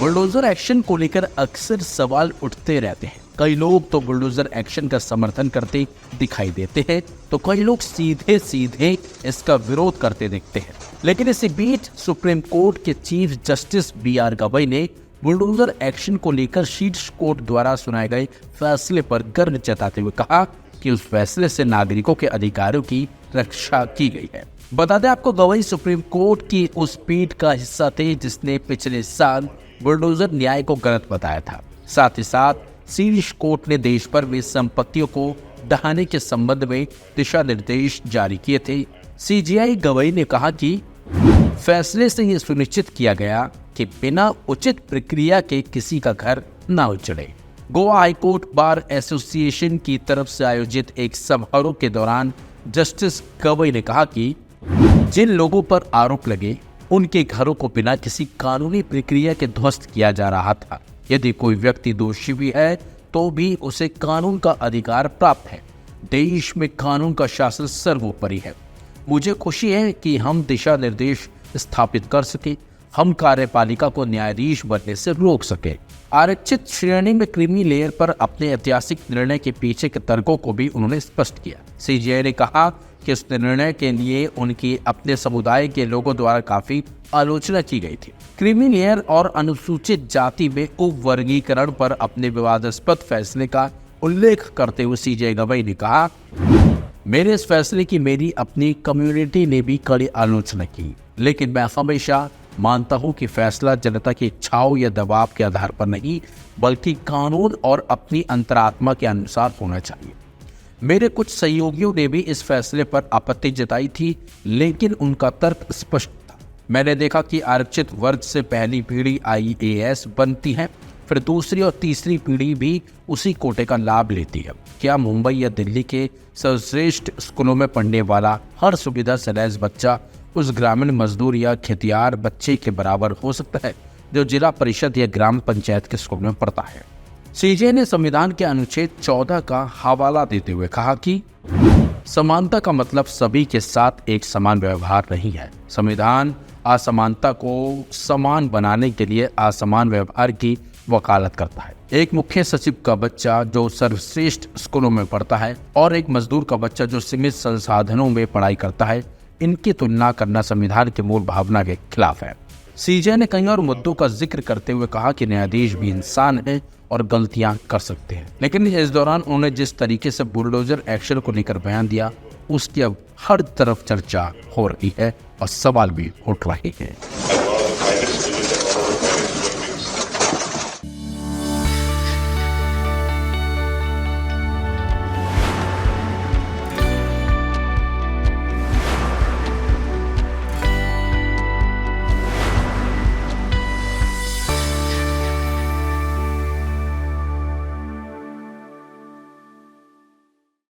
Bulldozer action को लेकर अक्सर सवाल उठते रहते हैं। कई लोग तो बुलडोजर एक्शन का समर्थन करते दिखाई देते हैं, तो कई लोग सीधे सीधे इसका विरोध करते दिखते हैं। लेकिन इसी बीच सुप्रीम कोर्ट के चीफ जस्टिस BR गवई ने बुलडोजर एक्शन को लेकर शीर्ष कोर्ट द्वारा सुनाए गए फैसले पर गर्व जताते हुए कहा कि उस फैसले से नागरिकों के अधिकारों की रक्षा की गई है। बता दें आपको, गवई सुप्रीम कोर्ट की उस पीठ का हिस्सा थे जिसने पिछले साल बुलडोजर न्याय को गलत बताया था। साथ ही साथ शीर्ष कोर्ट ने देश भर में संपत्तियों को ढहाने के संबंध में दिशा निर्देश जारी किए थे। CJI गवई ने कहा कि फैसले से यह सुनिश्चित किया गया कि बिना उचित प्रक्रिया के किसी का घर न उजड़े। गोवा हाईकोर्ट बार एसोसिएशन की तरफ से आयोजित एक समारोह के दौरान जस्टिस गवई ने कहा कि जिन लोगों पर आरोप लगे उनके घरों को बिना किसी कानूनी प्रक्रिया के ध्वस्त किया जा रहा था। यदि कोई व्यक्ति दोषी भी है तो भी उसे कानून का अधिकार प्राप्त है। देश में कानून का शासन सर्वोपरि है। मुझे खुशी है कि हम दिशा निर्देश स्थापित कर सके, हम कार्यपालिका को न्यायाधीश बनने से रोक सके। आरक्षित श्रेणी में क्रीमी लेयर पर अपने ऐतिहासिक निर्णय के पीछे के तर्कों को भी उन्होंने स्पष्ट किया। CJI ने कहा कि इस निर्णय के लिए उनकी अपने समुदाय के लोगों द्वारा काफी आलोचना की गई थी। क्रीमी लेयर और अनुसूचित जाति में उपवर्गीकरण पर अपने विवादास्पद फैसले का उल्लेख करते हुए CJI गवई ने कहा, मेरे इस फैसले की मेरी अपनी कम्युनिटी ने भी कड़ी आलोचना की, लेकिन मैं हमेशा मानता हूं कि फैसला जनता की इच्छाओं या दबाव के आधार पर नहीं बल्कि कानून और अपनी अंतरात्मा के अनुसार होना चाहिए। मेरे कुछ सहयोगियों ने भी इस फैसले पर आपत्ति जताई थी, लेकिन उनका तर्क स्पष्ट था। मैंने देखा कि आरक्षित वर्ग से पहली पीढ़ी IAS बनती है, फिर दूसरी और तीसरी पीढ़ी भी उसी कोटे का लाभ लेती है। क्या मुंबई या दिल्ली के सर्वश्रेष्ठ स्कूलों में पढ़ने वाला हर सुविधा से लैस बच्चा उस ग्रामीण मजदूर या खेतियार बच्चे के बराबर हो सकता है जो जिला परिषद या ग्राम पंचायत के स्कूल में पढ़ता है? CJI ने संविधान के अनुच्छेद 14 का हवाला देते हुए कहा कि समानता का मतलब सभी के साथ एक समान व्यवहार नहीं है। संविधान असमानता को समान बनाने के लिए असमान व्यवहार की वकालत करता है। एक मुख्य सचिव का बच्चा जो सर्वश्रेष्ठ स्कूलों में पढ़ता है और एक मजदूर का बच्चा जो सीमित संसाधनों में पढ़ाई करता है, इनकी तुलना करना संविधान की मूल भावना के खिलाफ है। CJI ने कई और मुद्दों का जिक्र करते हुए कहा कि न्यायाधीश भी इंसान है और गलतियां कर सकते हैं। लेकिन इस दौरान उन्होंने जिस तरीके से बुलडोजर एक्शन को लेकर बयान दिया, उसकी अब हर तरफ चर्चा हो रही है और सवाल भी उठ रहे हैं।